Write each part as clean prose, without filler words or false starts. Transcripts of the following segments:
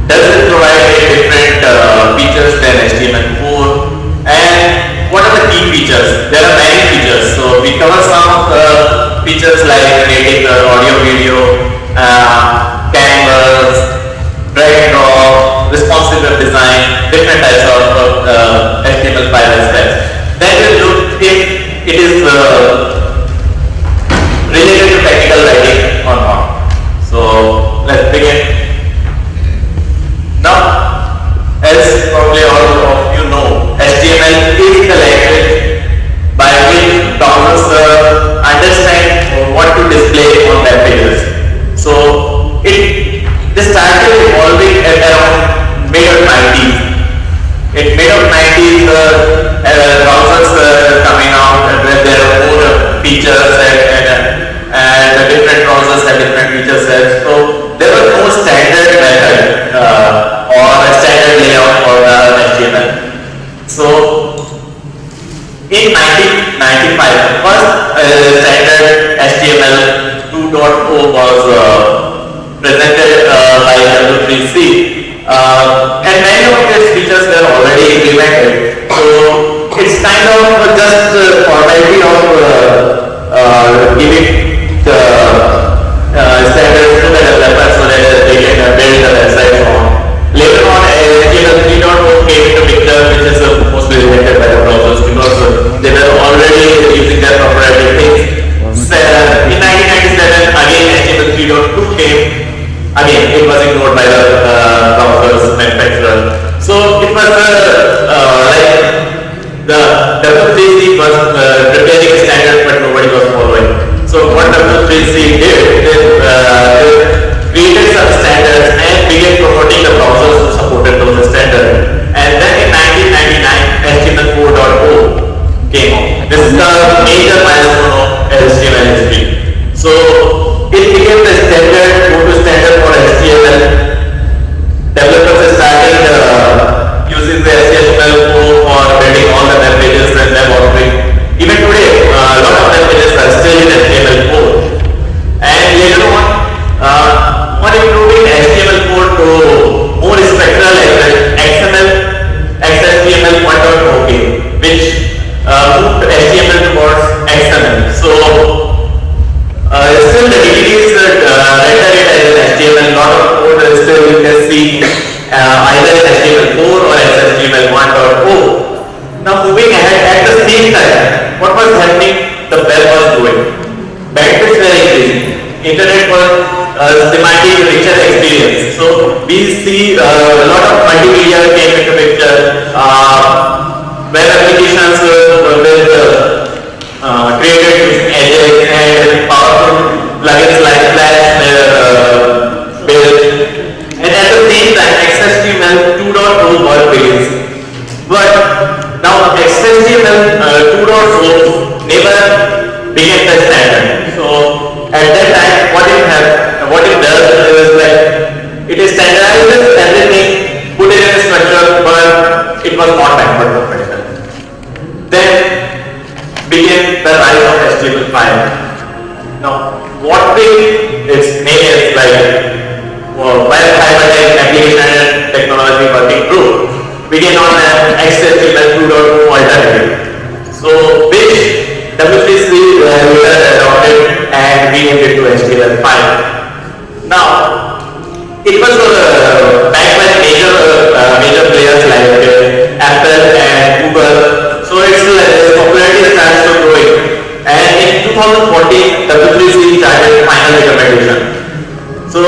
Does it provide any different features than HTML4? And what are the key features? There are many features. So we cover some of the features like creating audio, video, canvas, drag and drop, responsive web design, different types of HTML5 aspects. Then we look if it is related to technical writing or not. So let's begin. Now, as probably all of you know, HTML is the language by which browsers understand what to display on web pages. So this started evolving at around mid of 90s. In mid of 90s, browsers coming out where there are more features and the different browsers have different feature sets. So there was no standard method or a standard layout for the HTML. So in 1995, the first standard HTML 2.0 was presented by W3C. And many of its features were already implemented. So it's kind of just formality of giving the standards to the developers so that they can build the website on. Later on, HTML 3.0 came into picture, which is mostly related by the browsers because they were already using their proprietary things. In 1997, again HTML 3.2 came. Again, it was ignored by the browsers manufacturer. So it was like the W3C was preparing a standard, but nobody was following. So what W3C did is created some standards and began promoting the browsers who supported those standards. And then in 1999, HTML 4.0 came out. This is the major milestone of HTML history. So it became the standard, go-to standard for HTML. Developers started using the HTML4 for building all the web pages and web offering. Even today, a lot of web pages are still in HTML4. And later on improving HTML4 to more spectral XML, XHTML 1.0 came, which moved HTML towards XML. So still the DVDs render it as an HTML, lot of code still you can see either in HTML4 or XHTML 1.0. Now moving ahead, at the same time, what was happening? The web was growing. Bandwidth were increasing. Internet was demanding richer experience. So we see a lot of multimedia came into picture. Web applications with created using Ajax and powerful plugins like Flash were built. And at the same time, XHTML 2.0 was released. But now XHTML 2.0 never became the standard. So at that time, what it does is that it standardizes everything, put it in a structure, but it was not backward compatible. Then began the rise of HTML5. Now, what will its name is like web hypertext application technology working group began on an XHTML 2.0 alternative. So, which W3C adopted and renamed it to HTML5. Now, it was backed by major players like Apple and Google. So its popularity starts to growing. And in 2014, W3C started final recommendation. So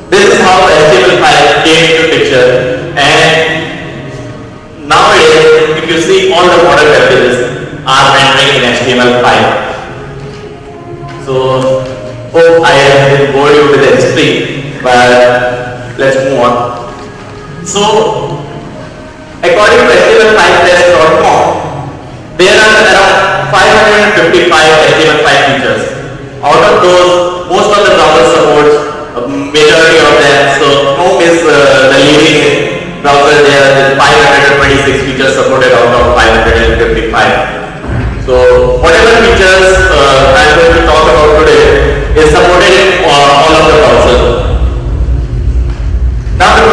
this is how HTML5 came into picture. And nowadays, if you see all the modern web pages are rendering in HTML5. So hope I have bored you with the history, but let's move on. So according to HTML5test.com, there are around 555 HTML5 features. Out of those, most of the browser supports majority of them. So Chrome is the leading browser there with 526 features supported out of 555. So whatever features I'm going to talk about today is supported in all of the browsers. Now the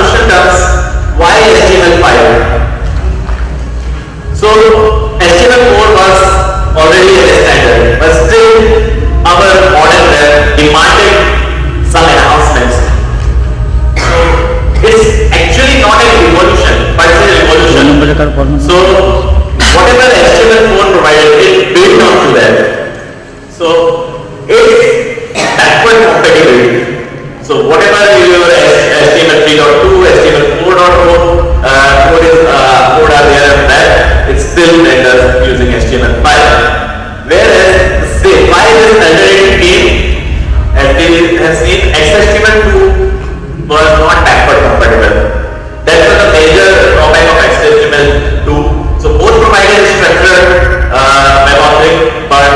whatever your HTML 3.2, HTML 4.0 code are there in that, it's still renders using HTML5. Whereas say why this alternative came, as we have seen, XHTML2 was not backward compatible. That was a major drawback of XHTML2. So both provided structured web object, but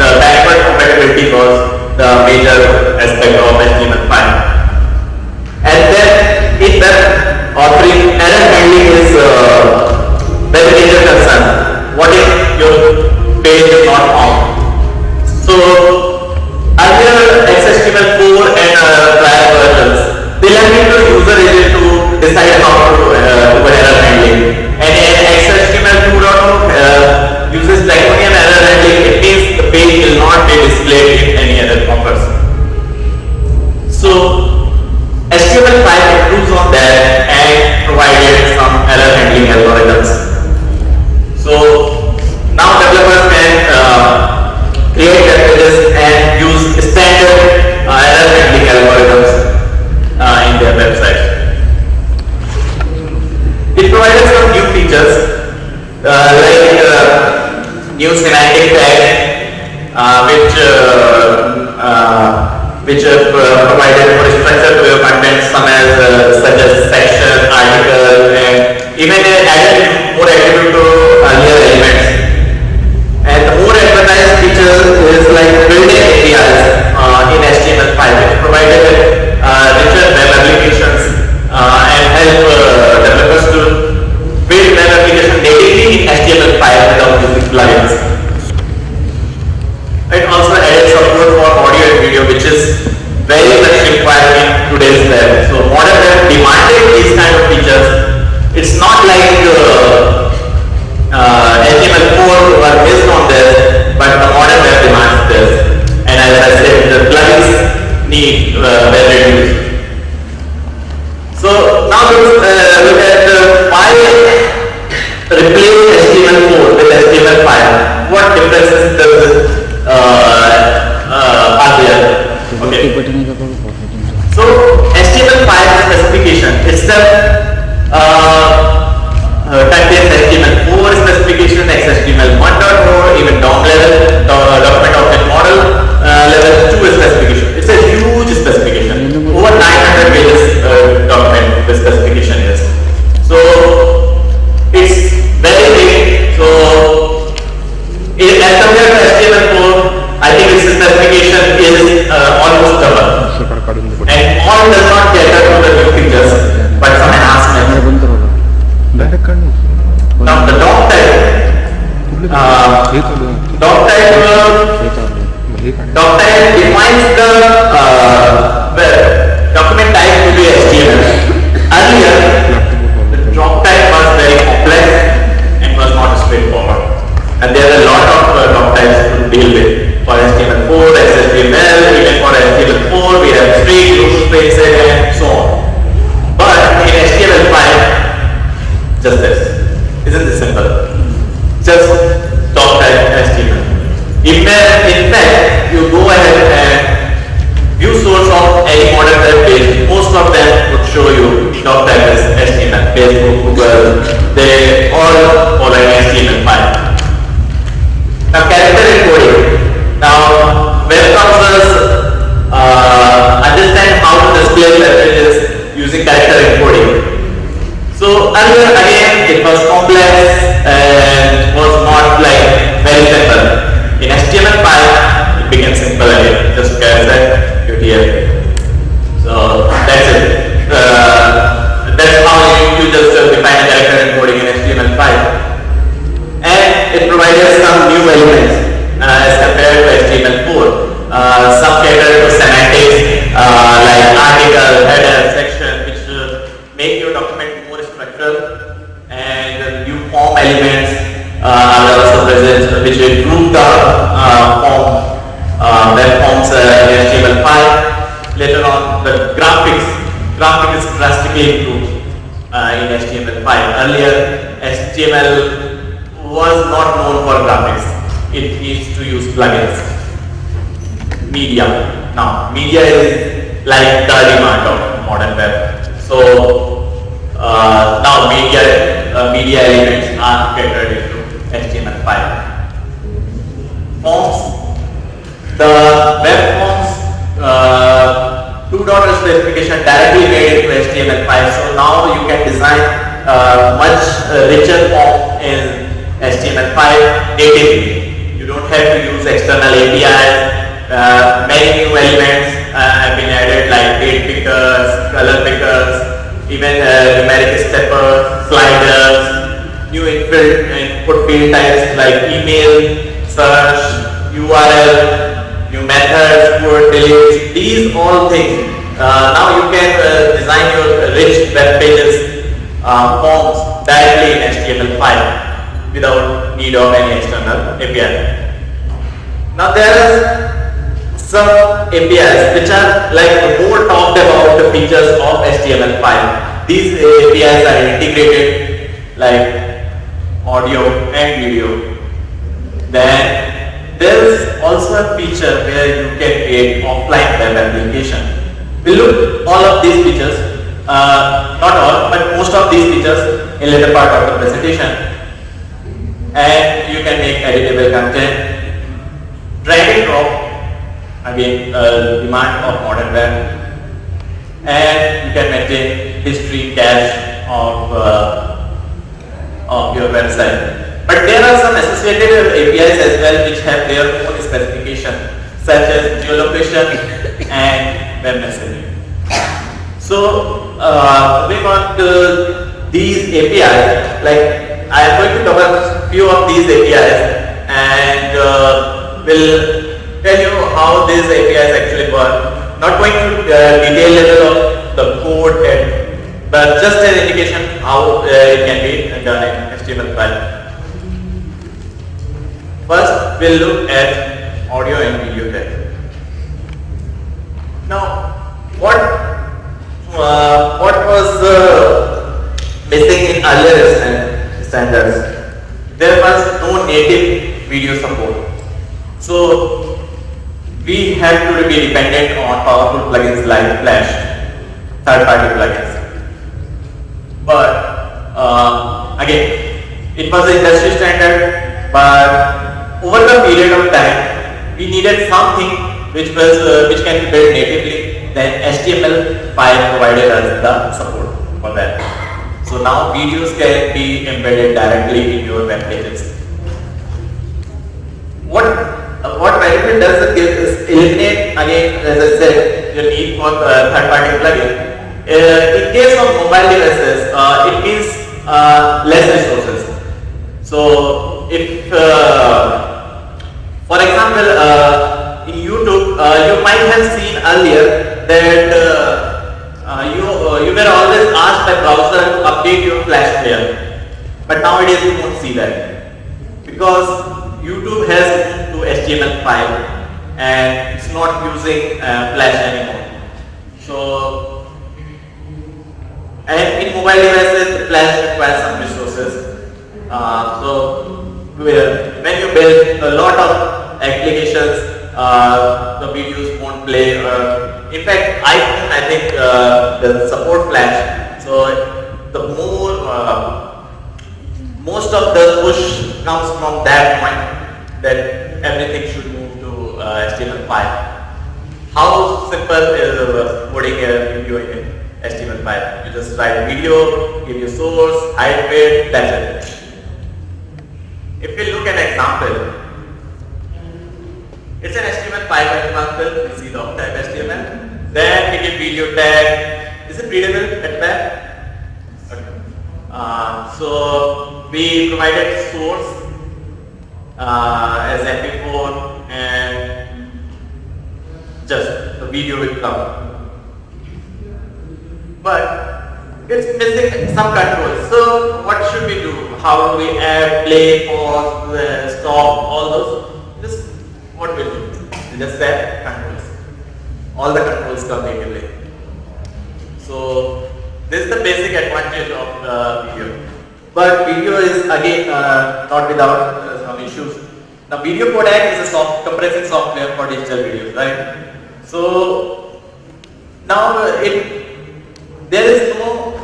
the backward compatibility was the major aspect of HTML5. And then in that offering, error handling is very major concern. What if your page is not found? So earlier XHTML4 and prior versions, they left it to user agent to decide how to do error handling. And XHTML 2.0 uses draconian error handling. It means the page will not be displayed in any other purpose. So HTML5 improves on that and provided some error handling algorithms. So now developers can create web pages and use standard error handling algorithms in their website. It provided some new features like new semantic tag, which provided more structure to your content, such as section, article, and even added more attribute to earlier elements. And the more advertised feature is like building APIs in HTML5, which provided richer web applications and help developers to build web application natively in HTML5 without using plugins. It also added support for audio and video, which is very much required in today's web. So modern web demanded these kind of features. It's not like HTML4 were based on this, but the modern web demands this. And as I said, the plugins need web reduced. So now let's look at why replace HTML4 with HTML5. What differences are there? Okay. So HTML5 specification itself contains HTML4 specification, XHTML 1.0, even DOM level, document object model level 2 specification. It's a huge specification. Over 900 pages document the specification is. So it's very big. So as compared to HTML4, I think its specification is almost double. And all does not cater to the new features, but some enhancements. Now the DOM type defines the document type to be HTML. Earlier, the DOM type was very complex and was not straightforward. And there are a lot of DOM types to deal with. For HTML4, XHTML, even for HTML4, we have string, loop spaces, and so on. But in HTML5, just this. Isn't this simple? Just DOM type HTML. In fact, you go ahead and view source of any modern web page, most of them would show you DOM type as HTML. Facebook, Google, they all follow HTML5. Now character encoding. Now web browsers understand how to display messages using character encoding. So earlier again it was complex and was not like very simple. In HTML5 it became simple again, just character UTF. So that's it. That's how you just define a character encoding in HTML5. And it provided some new elements as compared to HTML4. Some cater to semantics like article, header, section, which make your document more structural, and new form elements are also present, which improve the web forms in HTML5. Later on, the graphics is drastically improved in HTML5. Earlier, HTML was not known for graphics. It needs to use plugins. Media. Now, media is like the demand of modern web. So now media elements are catered into HTML5. Forms, the web forms 2.0 specification directly made into HTML5. So now you can design much richer form in HTML5 natively. You don't have to use external APIs. Many new elements have been added like date pickers, color pickers, even numeric steppers, sliders, new input field types like email, search, URL, new methods, put, delete. These all things. Now you can design your rich web pages forms directly in HTML5 without need of any external API. Now there are some APIs which are like more talked about the features of HTML5. These APIs are integrated like audio and video. Then there is also a feature where you can create offline web application. We'll look all of these features, not all, but most of these features in later part of the presentation. And you can make editable content, drag and drop, again demand of modern web, and you can maintain history cache of your website. But there are some associated APIs as well which have their own specification, such as geolocation and web messaging. So moving on to these APIs, like I am going to cover few of these APIs and will tell you how these APIs actually work. Not going to detail level of the code, but just an indication how it can be done in HTML5. First, we'll look at audio and video tag. Now, what was missing in earlier standards? There was no native video support. So we have to be dependent on powerful plugins like Flash, third-party plugins. But again, it was an industry standard, but over the period of time, we needed something which can be built natively. Then HTML5 provided us the support for that. So now videos can be embedded directly in your web pages. What Variable does is eliminate, again, as I said, your need for third-party plugin. In case of mobile devices, it means less resources. So if, for example, in YouTube, you might have seen earlier that you were always asked by browser to update your Flash player, but nowadays you won't see that because YouTube has moved to HTML5 and it's not using Flash anymore. So, and in mobile devices, Flash requires some resources. So, when you build a lot of applications, the videos won't play. In fact, iPhone, I think, doesn't support Flash. So, the most of the push comes from that point that everything should move to HTML5. How simple is putting a video in HTML5? You just write video, give your source, height, width, that's it. If we look at an example, it's an HTML5 example. We see the type HTML. Then we give video tag. Is it readable at back? Okay. So we provided source as MP4 and just the video will come. But it's missing some controls. So what should we do? How do we add, play, pause, stop, all those? Just what we do? We just set controls. All the controls come natively. So this is the basic advantage of the video. But video is again not without some issues. Now video codec is a compressing software for digital videos, right? So Now, there is no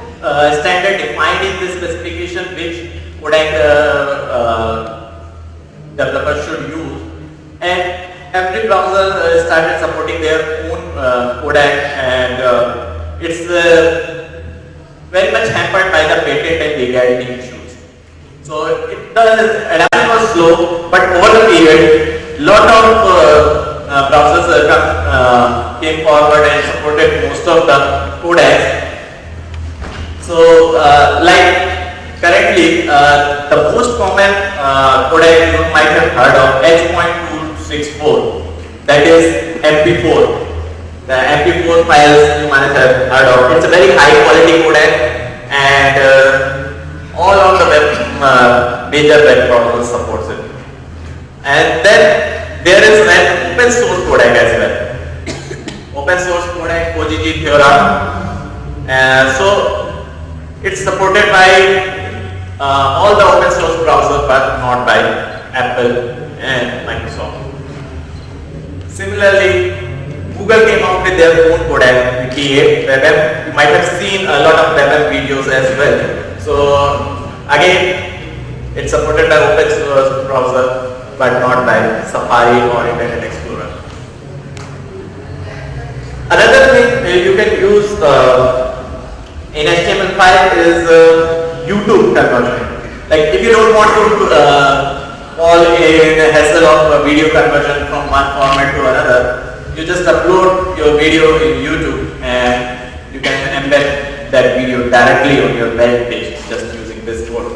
standard defined in this specification which codec developers should use, and every browser started supporting their own codec, and it's very much hampered by the patent and legality issues. So the adoption was slow, but over the period, lot of browsers came forward and supported most of the codecs. So like currently, the most common codec you might have heard of H.264, that is MP4. The MP4 files you might have heard of. It's a very high quality codec, and all of the major web browsers supports it. And then there is an open source codec as well. Open source codec OGG Theora. So it's supported by all the open source browsers, but not by Apple and Microsoft. Similarly, Google came out with their own codec, Wiki8 WebM. You might have seen a lot of WebM videos as well. So again, it's supported by open source browser, but not by Safari or Internet Explorer. Another thing you can use in HTML5 is YouTube conversion. Like if you don't want to fall in a hassle of video conversion from one format to another, you just upload your video in YouTube and you can embed that video directly on your web page just using this code.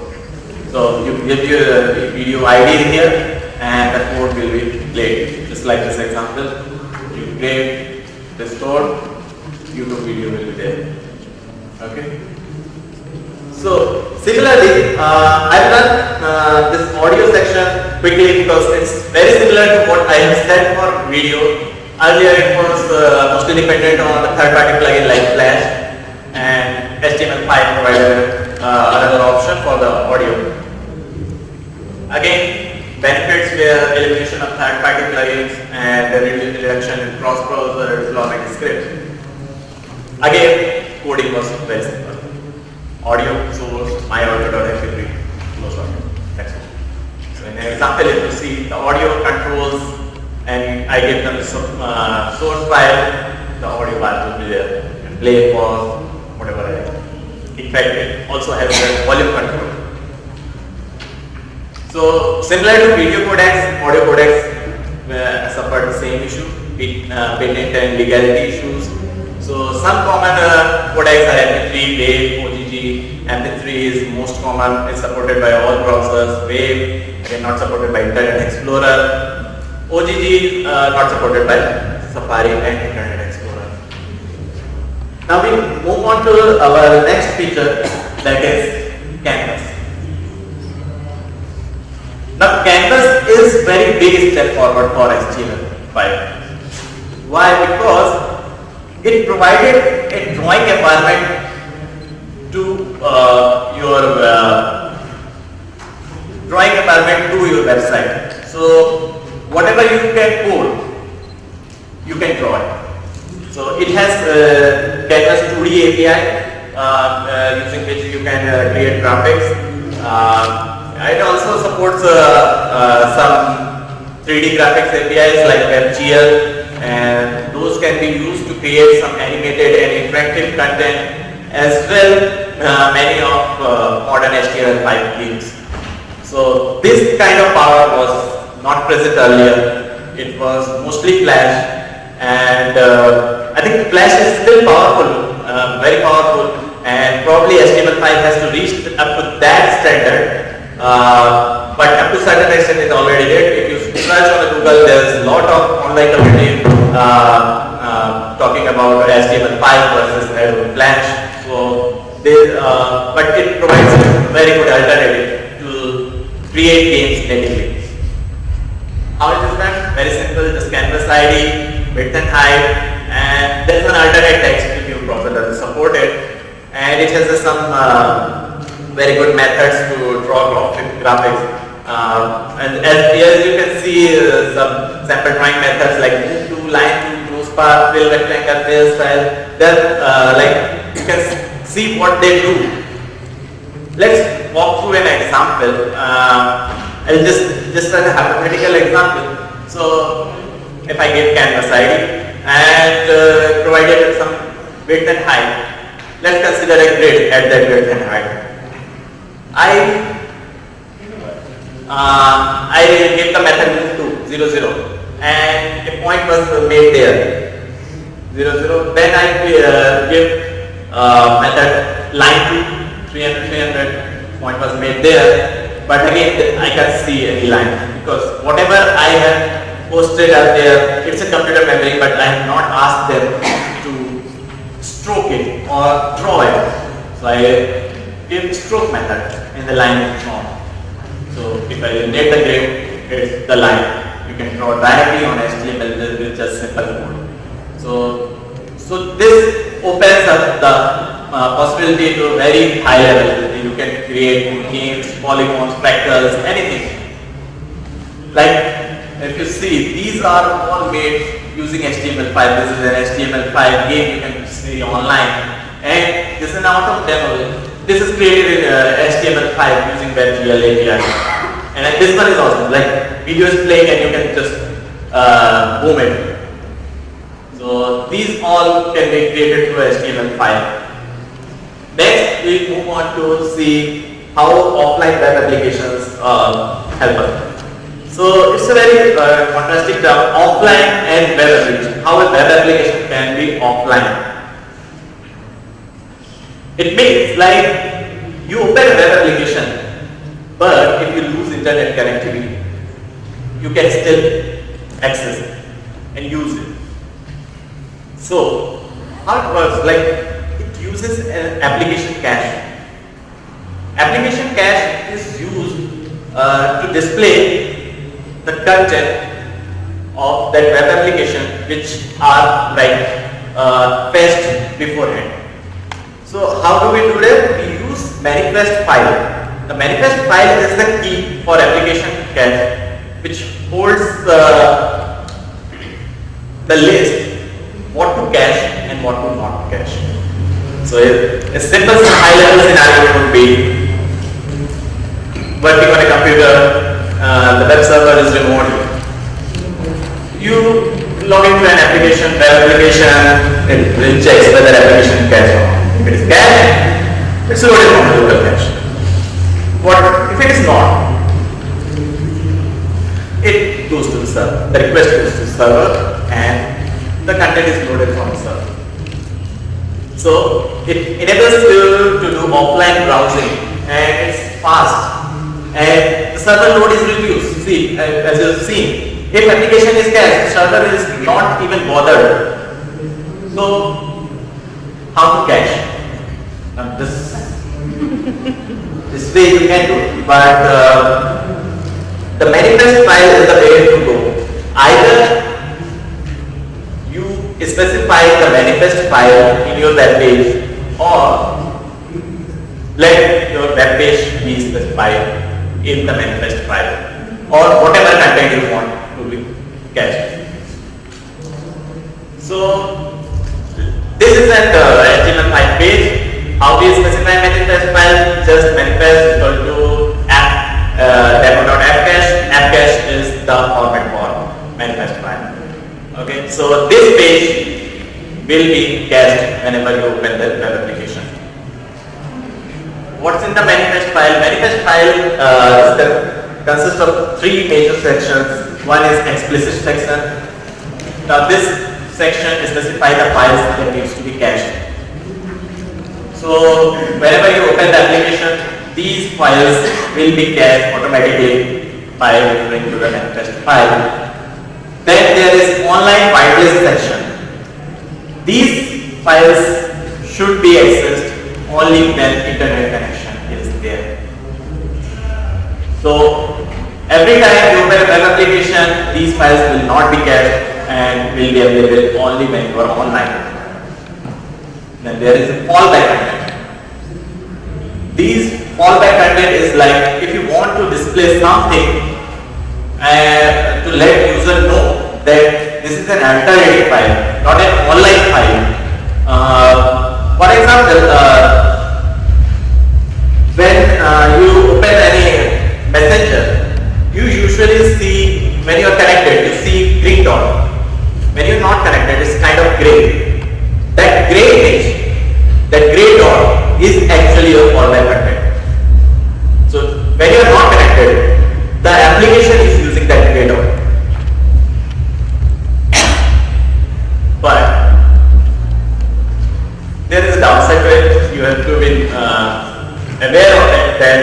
So you give your video ID here and the code will be played. Just like this example, you play this code, YouTube video will be there. Okay. So similarly, I've done this audio section quickly because it's very similar to what I have said for video. Earlier it was mostly dependent on the third-party plugin like Flash, and HTML5 provided another option for the audio. Again, benefits were elimination of third-party plugins and the reduction in cross-browser deployment scripts. Again, coding was very simple. Audio source myaudio.mp3 close audio. That's all. So in an example, if you see the audio controls and I give them source file, the audio file will be there. And play, pause, whatever I like. In fact, it also has a volume control. So similar to video codecs, audio codecs suffered the same issue, patent and legality issues. So some common codecs are MP3, WAV, OGG. MP3 is most common, is supported by all browsers. WAV, again not supported by Internet Explorer. OGG not supported by Safari and Internet Explorer. Now we move on to our next feature, that is Canvas. Now Canvas is very big step forward for HTML5. Why? Because it provided a drawing environment to your website. So whatever you can code, you can draw it. So it has Canvas 2D API using which you can create graphics. It also supports some 3D graphics APIs like WebGL, and those can be used to create some animated and interactive content, as well many of modern HTML5 themes. So this kind of power was not present earlier. It was mostly Flash, and I think Flash is still powerful, very powerful, and probably HTML5 has to reach up to that standard. But up to certain extent it already did. If you search on Google, there's a lot of online community talking about HTML5 versus Flash. So but it provides a very good alternative to create games natively. How it is done? Very simple, just Canvas ID, width and height, and there's an alternate text if your browser doesn't support it, and it has some very good methods to draw graphics. And as you can see, some sample drawing methods like move to, line to, close bar, fill rectangle, fill style. Then like you can see what they do. Let's walk through an example. I'll just an hypothetical example. So if I give canvas ID and provided with some width and height, let's consider a grid at that width and height. I give the method to 0, 0 and a point was made there 0, 0. Then I give method line to 300, 300, point was made there, but again I can't see any line because whatever I have posted out there, it's a computer memory, but I have not asked them to stroke it or draw it. So I give stroke method in the line is drawn. So if I relate the grid, it's the line. You can draw directly on HTML with just simple code. So this opens up the possibility to a very high level. You can create games, polygons, fractals, anything. Like if you see, these are all made using HTML5. This is an HTML5 game you can see online, and this is an out of demo. This is created in HTML5 using WebGL API, and this one is awesome. Like video is playing and you can just boom it. So these all can be created through HTML5. Next, we move on to see how offline web applications help us. So it's a very contrasting term, offline and web application. How a web application can be offline. It means like you open a web application, but if you lose internet connectivity, you can still access it and use it. So how it works, like it uses an application cache. Application cache is used to display the content of that web application which are like fetched beforehand. So how do we do that? We use manifest file. The manifest file is the key for application cache, which holds the list what to cache and what to not cache. So a simple high level scenario would be working on a computer, the web server is remote. You log into an application, web application, it will check whether application cache or not. If it is cache, it's loaded from the local cache. What if it is not? It goes to the server. The request goes to the server and the content is loaded from the server. So it enables you to do offline browsing and it's fast and the server load is reduced. See, as you have seen, if application is cached, the server is not even bothered. So how to cache? This way you can do, but the manifest file is the way to go. Either you specify the manifest file in your web page, or let your web page be specified in the manifest file, or whatever content you want to be cached. So this is an HTML5 page. How do you specify manifest file? Just manifest equal to app demo.appcache. Appcache is the format for manifest file. Okay, so this page will be cached whenever you open the web application. What's in the manifest file? Manifest file consists of three major sections. One is explicit section. Now this section specifies the files that needs to be cached. So whenever you open the application, these files will be cached automatically by referring to the manifest file. Then there is online whitelist section. These files should be accessed only when internet connection is there. So every time you open a web application, these files will not be cached and will be available only when you are online. Then there is a fallback content. These fallback content is like if you want to display something to let user know that this is an alternative file, not an online file. For example, when you open any messenger, you usually see, when you are connected, you see green dot. When you are not connected, it's kind of gray. That gray image, that gray dot is actually your online content. So when you are not connected, the application is using that gray dot. But there is a downside to it. You have to be aware of it that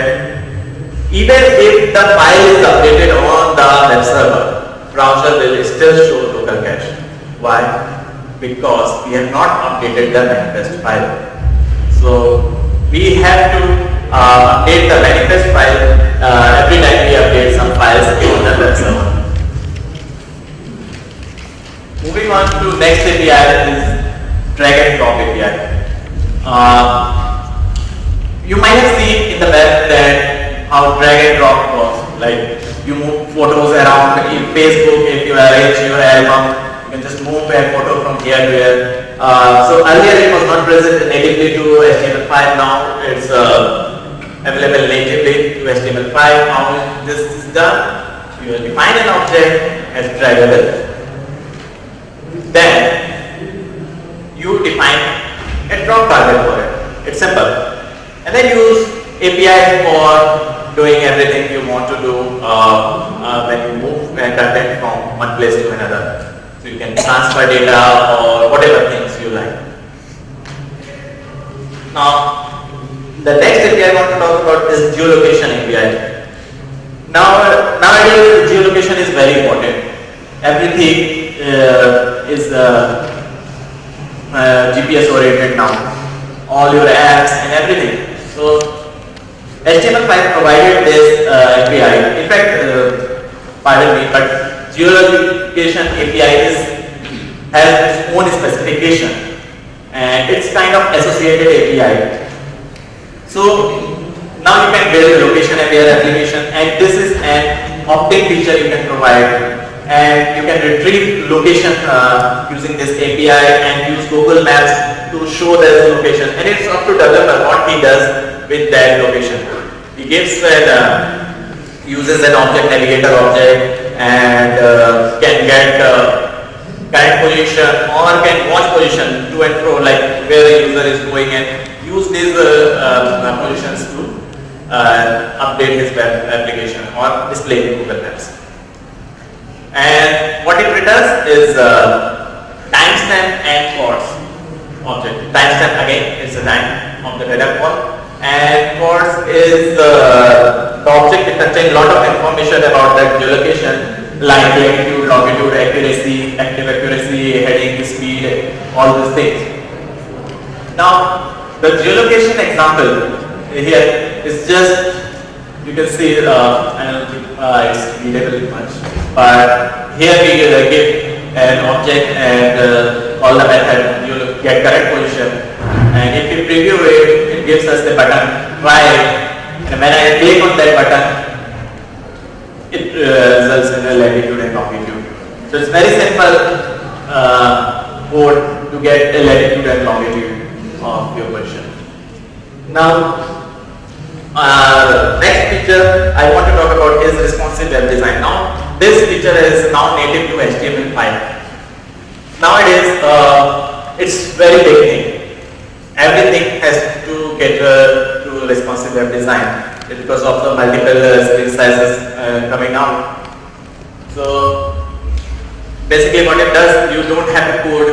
even if the file is updated on the web server, browser will still show local cache. Why? Because we have not updated the manifest file. So we have to update the manifest file every time we update some files on the web server. Moving on to next API is drag and drop API. You might have seen in the web that how drag and drop works. Like you move photos around in Facebook. If you arrange your album, you can just move a photo from here to here. So earlier it was not present natively to HTML5. Now it's available natively to HTML5. How this is done? You will define an object as draggable. Then you define a drop target for it. It's simple. And then use APIs for doing everything you want to do when you move content from one place to another. So you can transfer data or whatever things you like. Now, the next API I want to talk about is geolocation API. Nowadays, geolocation is very important. Everything is GPS oriented now. All your apps and everything. So HTML5 provided this API. In fact, pardon me, but geolocation API has its own specification, and it's kind of associated API. So now you can build a location-aware application, and this is an opt-in feature you can provide. And you can retrieve location using this API and use Google Maps to show the location. And it's up to developer what he does with that location. He gives uses an object navigator object and can get current position or can watch position to and fro, like where the user is going, and use these positions to update his web application or display in Google Maps. And what it returns is timestamp and course object. Timestamp again is the time of the data call, and course is the object that contains a lot of information about that geolocation, like latitude, longitude, accuracy, active accuracy, heading, speed, all these things. Now, the geolocation example here is just, you can see, I don't think it's readable much. But here we give an object and call the method, you will get correct position, and if you preview it, it gives us the button try it, and when I click on that button, it results in a latitude and longitude. So it's very simple code to get a latitude and longitude of your position. Now, next feature I want to talk about is responsive web design. Now, this feature is now native to HTML5. Nowadays, it's very big thing. Everything has to cater to responsive web design because of the multiple screen sizes coming out. So, basically what it does, you don't have to code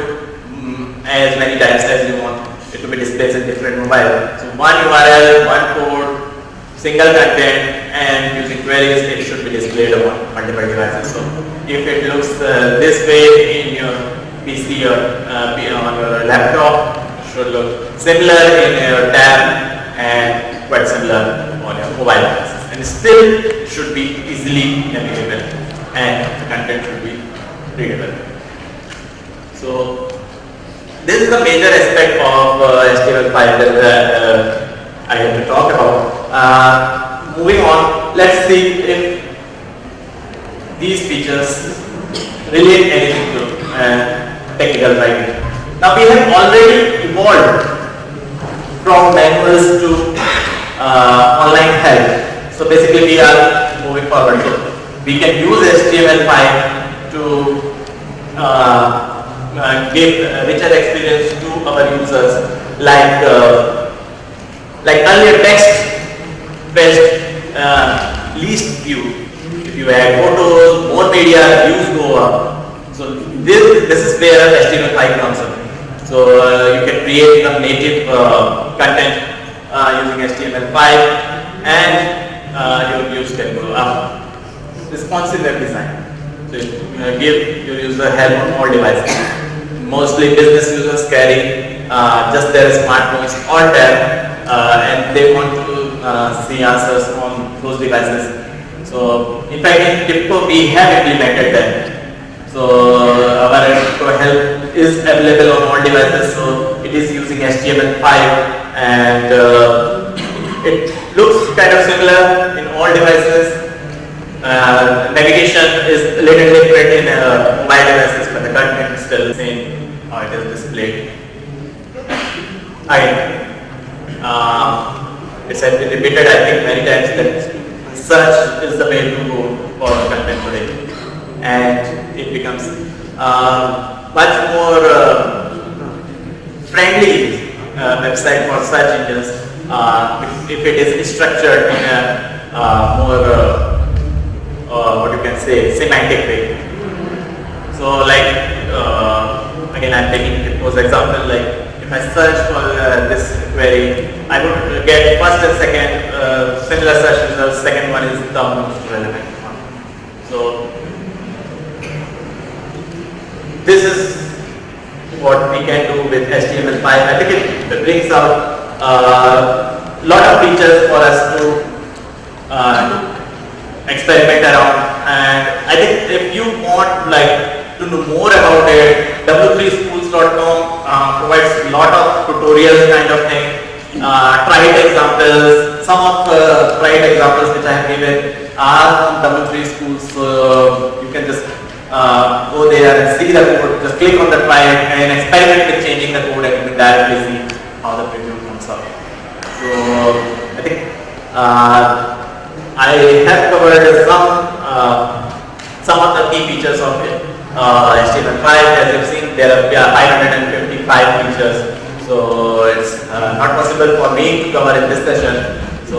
as many times as you want it to be displayed in different mobile. So one URL, one code, single content, and using queries, it should be displayed on multiple devices. So if it looks this way in your PC or on your laptop, it should look similar in your tab and quite similar on your mobile devices. And still should be easily navigable, and the content should be readable. So this is the major aspect of HTML5 that I have to talk about. Moving on, let's see if these features relate anything to technical writing. Now we have already evolved from manuals to online help. So basically we are moving forward. So we can use HTML5 to give richer experience to our users, like earlier text fetched least view. If you add photos, more media, views go up. So this is where HTML5 comes in. So you can create some native content using HTML5, and your views can go up. Responsive web design. So you give your user help on all devices. Mostly business users carry just their smartphones or tab, and they want to see answers on those devices. So in fact in TIBCO we have implemented that. So our TIBCO help is available on all devices. So it is using HTML5, and it looks kind of similar in all devices. Navigation is a little different in mobile devices, but the content is still the same how it is displayed. It's been repeated I think many times that search is the way to go for content today, and it becomes much more friendly website for search engines if it is structured in a more what you can say, semantic way. So like again I'm taking TIBCO's example, like if I search for this query, I would get first and second similar search results. Second one is the most relevant one. So this is what we can do with HTML5. I think it brings out a lot of features for us to experiment around, and I think if you want like to know more about it, w3schools.com provides a lot of tutorials kind of thing, tried examples. Some of the tried examples which I have given are on W3 Schools, so you can just go there and see the code, just click on the tried and experiment with changing the code, and you can directly see how the preview comes out. So I think I have covered some of the key features of it. HTML5, as you've seen, there are 555 features, so it's not possible for me to cover in this session. So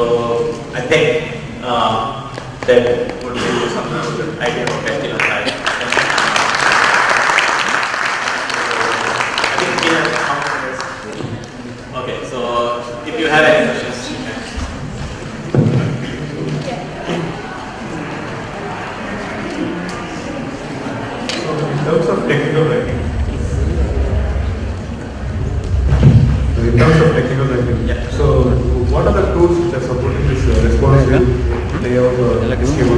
I think that would give you some good idea of HTML5. I think we have okay, so if you have any questions. In terms of technical writing, so what are the tools which are supporting this responsive layout or schema?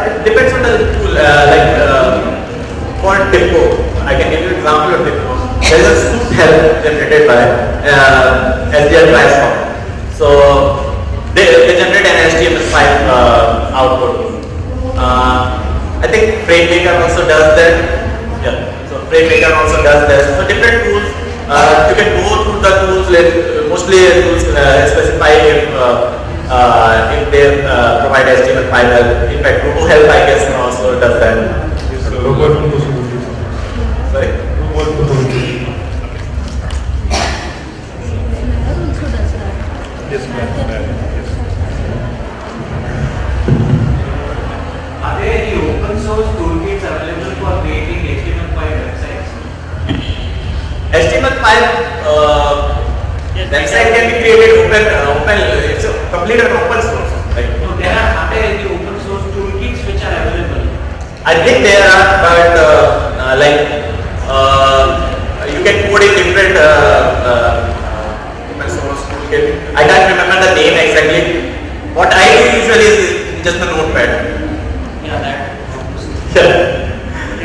It depends on the tool. For TIBCO, I can give you an example of TIBCO. There is a suit help generated by SDL Transform. So they generate an HTML5 output. I think FrameMaker also does that. Yeah, so FrameMaker also does that. So different tools, you can go through the tools. Mostly tools specify if they provide HTML5 help. In fact, RoboHelp I guess also does that. Sorry. Yes, ma'am. Are there any open source toolkits available for creating HTML5 websites? HTML5 website can be created open. It's a complete and open source. Right? So are there any open source toolkits which are available? I think there are, but you can code in different open source toolkit. I can't remember the name exactly. What I do usually is just a notepad. Yeah,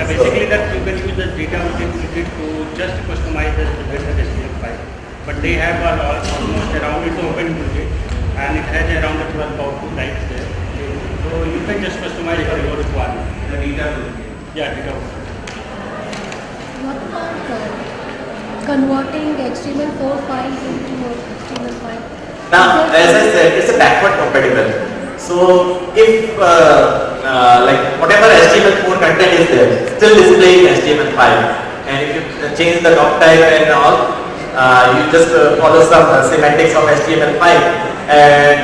basically that you can use the data widget to just customize the HTML5. But they have almost around it's open widget and it has around 12 output types there. So you can just customize your requirement. The data widget. Yeah, data widget. What about converting HTML4 files into HTML5? Now, as I said, it's a backward compatible. So, if like whatever HTML4 content is there, still displaying HTML5, and if you change the doc type and all, you just follow some semantics of HTML5, and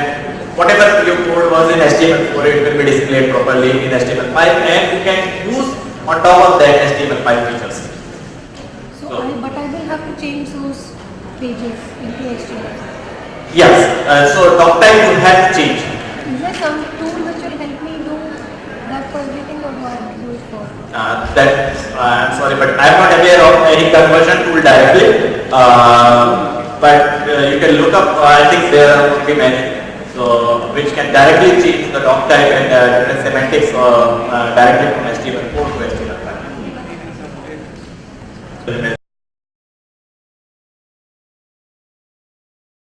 whatever your code was in HTML4, it will be displayed properly in HTML5, and you can use on top of that HTML5 features. But I will have to change those pages into HTML. Yes, so doc type would have to change. Is there some tool which will help me do that for everything, or do I have to do it for? I'm sorry, but I'm not aware of any conversion tool directly. But you can look up. I think there will be many, so which can directly change the doc type and different semantics directly from HTML4 to